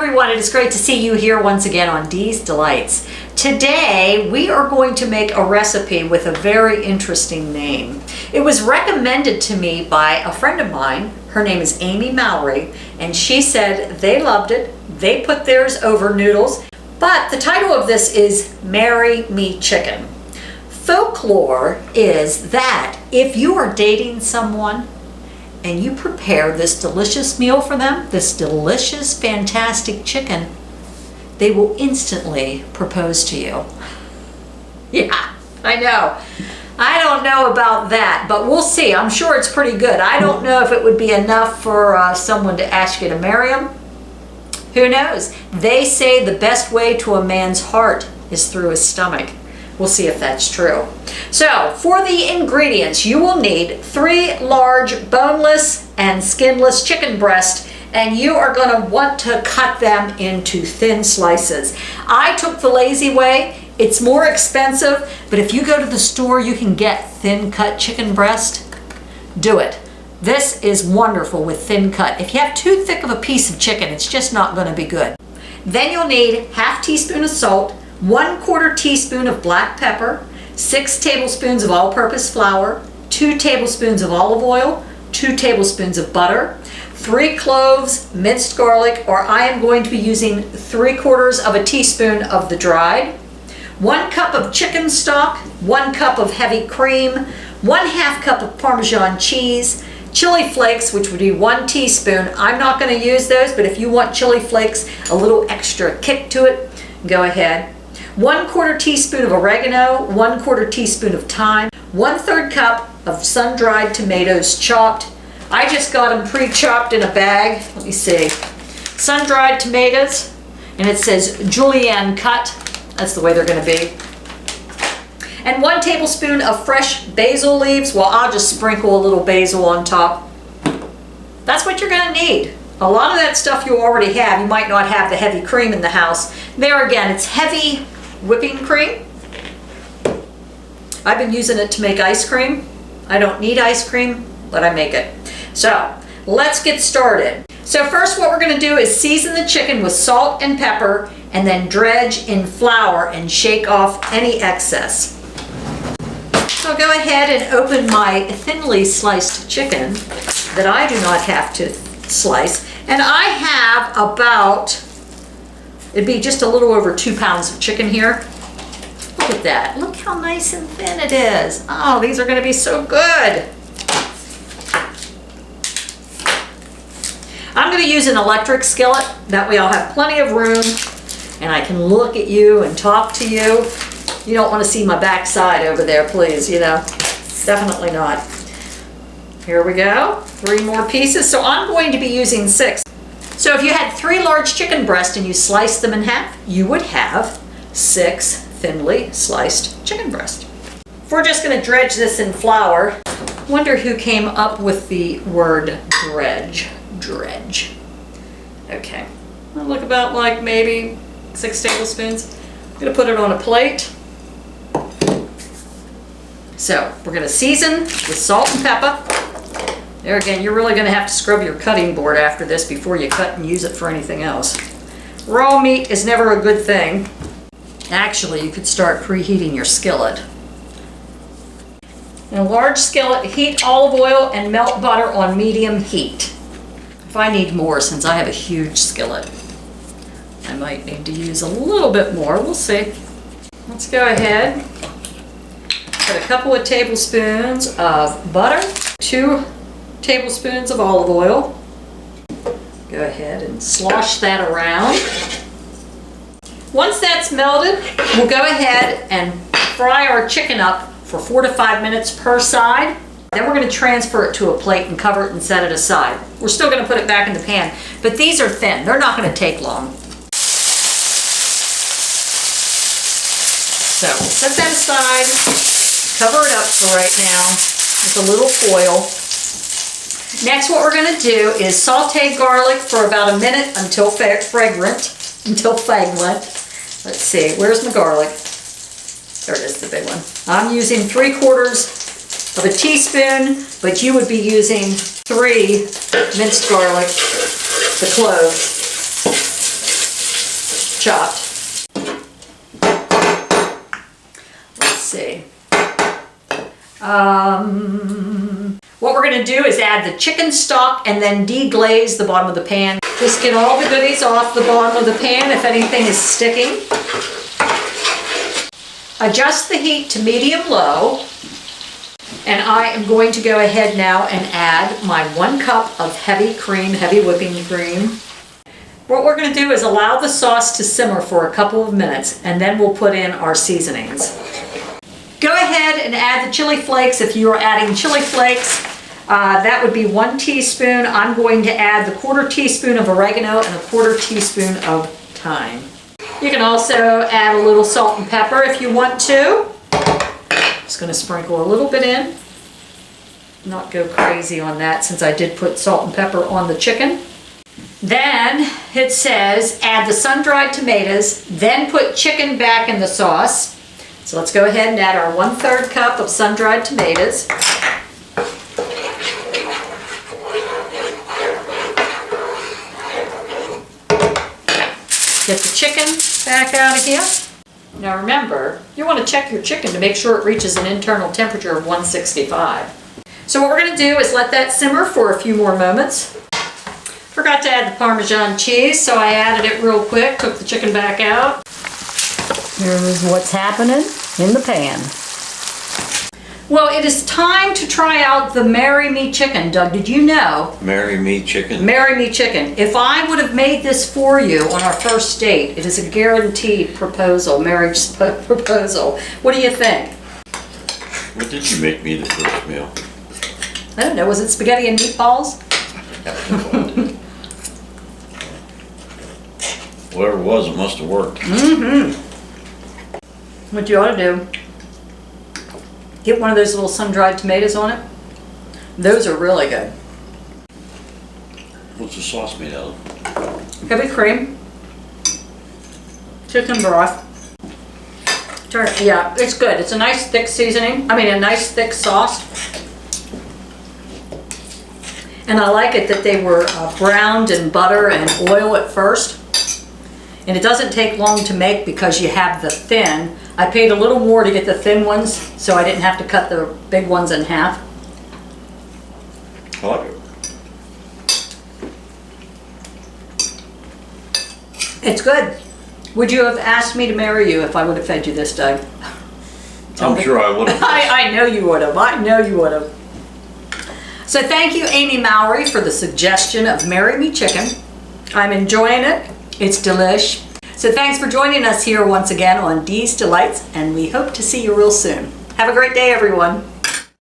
everyone, it is great to see you here once again on Dee's Delights. Today we are going to make a recipe with a very interesting name. It was recommended to me by a friend of mine. Her name is Amy Mallory, and she said they loved it. They put theirs over noodles, but the title of this is Marry Me Chicken. Folklore is that if you are dating someone and you prepare this delicious meal for them, this delicious, fantastic chicken, they will instantly propose to you. Yeah, I know. I don't know about that, but we'll see. I'm sure it's pretty good. I don't know if it would be enough for someone to ask you to marry them. Who knows? They say the best way to a man's heart is through his stomach. We'll see if that's true. So, for the ingredients, you will need 3 large boneless and skinless chicken breasts, and you are going to want to cut them into thin slices. I took the lazy way. It's more expensive, but if you go to the store, you can get thin cut chicken breast. Do it. This is wonderful with thin cut. If you have too thick of a piece of chicken, it's just not going to be good. Then you'll need ½ teaspoon of salt, 1/4 teaspoon of black pepper, 6 tablespoons of all-purpose flour, 2 tablespoons of olive oil, 2 tablespoons of butter, 3 cloves minced garlic, or I am going to be using 3/4 of a teaspoon of the dried, 1 cup of chicken stock, 1 cup of heavy cream, 1/2 cup of Parmesan cheese, chili flakes, which would be 1 teaspoon. I'm not going to use those, but if you want chili flakes, a little extra kick to it, go ahead. 1/4 teaspoon of oregano, 1/4 teaspoon of thyme, 1/3 cup of sun-dried tomatoes chopped. I just got them pre-chopped in a bag. Let me see. Sun-dried tomatoes, and it says julienne cut. That's the way they're going to be. And 1 tablespoon of fresh basil leaves. Well, I'll just sprinkle a little basil on top. That's what you're going to need. A lot of that stuff you already have. You might not have the heavy cream in the house. There again, it's heavy whipping cream. I've been using it to make ice cream. I don't need ice cream, but I make it. So let's get started. So first what we're going to do is season the chicken with salt and pepper and then dredge in flour and shake off any excess. So go ahead and open my thinly sliced chicken that I do not have to slice. And I have about, it'd be just a little over 2 pounds of chicken here. Look at that. Look how nice and thin it is. Oh, these are going to be so good. I'm going to use an electric skillet. That way I'll have plenty of room and I can look at you and talk to you. You don't want to see my backside over there, please, you know. Definitely not. Here we go. 3 more pieces. So I'm going to be using 6. So if you had 3 large chicken breasts and you sliced them in half, you would have 6 thinly sliced chicken breasts. We're just going to dredge this in flour. Wonder who came up with the word dredge. Dredge. Okay. I'll look about like maybe 6 tablespoons. I'm going to put it on a plate. So we're going to season with salt and pepper. There again, you're really going to have to scrub your cutting board after this before you cut and use it for anything else. Raw meat is never a good thing. Actually, you could start preheating your skillet. In a large skillet, heat olive oil and melt butter on medium heat. If I need more, since I have a huge skillet, I might need to use a little bit more. We'll see. Let's go ahead. Put a couple of tablespoons of butter, 2 tablespoons of olive oil. Go ahead and slosh that around. Once that's melted, we'll go ahead and fry our chicken up for 4 to 5 minutes per side. Then we're going to transfer it to a plate and cover it and set it aside. We're still going to put it back in the pan, but these are thin. They're not going to take long. So set that aside, cover it up for right now with a little foil. Next, what we're going to do is saute garlic for about a minute until fragrant. Let's see, where's my garlic? There it is, the big one. I'm using 3/4 of a teaspoon, but you would be using 3 minced garlic, the cloves. chopped. Let's see. What we're gonna do is add the chicken stock and then deglaze the bottom of the pan. Just get all the goodies off the bottom of the pan if anything is sticking. Adjust the heat to medium-low. And I am going to go ahead now and add my 1 cup of heavy cream, heavy whipping cream. What we're gonna do is allow the sauce to simmer for a couple of minutes, and then we'll put in our seasonings. Go ahead and add the chili flakes if you are adding chili flakes. That would be 1 teaspoon. I'm going to add the 1/4 teaspoon of oregano and a 1/4 teaspoon of thyme. You can also add a little salt and pepper if you want to. Just gonna sprinkle a little bit in. Not go crazy on that since I did put salt and pepper on the chicken. Then it says add the sun-dried tomatoes, then put chicken back in the sauce. So let's go ahead and add our 1/3 cup of sun-dried tomatoes. Get the chicken back out of here. Now remember, you want to check your chicken to make sure it reaches an internal temperature of 165. So what we're going to do is let that simmer for a few more moments. Forgot to add the Parmesan cheese, so I added it real quick, took the chicken back out. Here's what's happening in the pan. Well, it is time to try out the Marry Me chicken. Doug, did you know? Marry Me chicken? Marry Me chicken. If I would have made this for you on our first date, it is a guaranteed proposal, marriage proposal. What do you think? What did you make me the first meal? I don't know, was it spaghetti and meatballs? Whatever it was, it must have worked. Mm-hmm. What you ought to do, get one of those little sun-dried tomatoes on it. Those are really good. What's the sauce made out of? Heavy cream, chicken broth. Yeah, it's good. It's a nice thick seasoning. I mean, a nice thick sauce. And I like it that they were browned in butter and oil at first. And it doesn't take long to make because you have the thin. I paid a little more to get the thin ones, so I didn't have to cut the big ones in half. I like it. It's good. Would you have asked me to marry you if I would have fed you this, Doug? I'm sure I would have. I know you would have. I know you would have. So thank you, Amy Mowry, for the suggestion of Marry Me chicken. I'm enjoying it. It's delish. So thanks for joining us here once again on Dee's Delights, and we hope to see you real soon. Have a great day, everyone.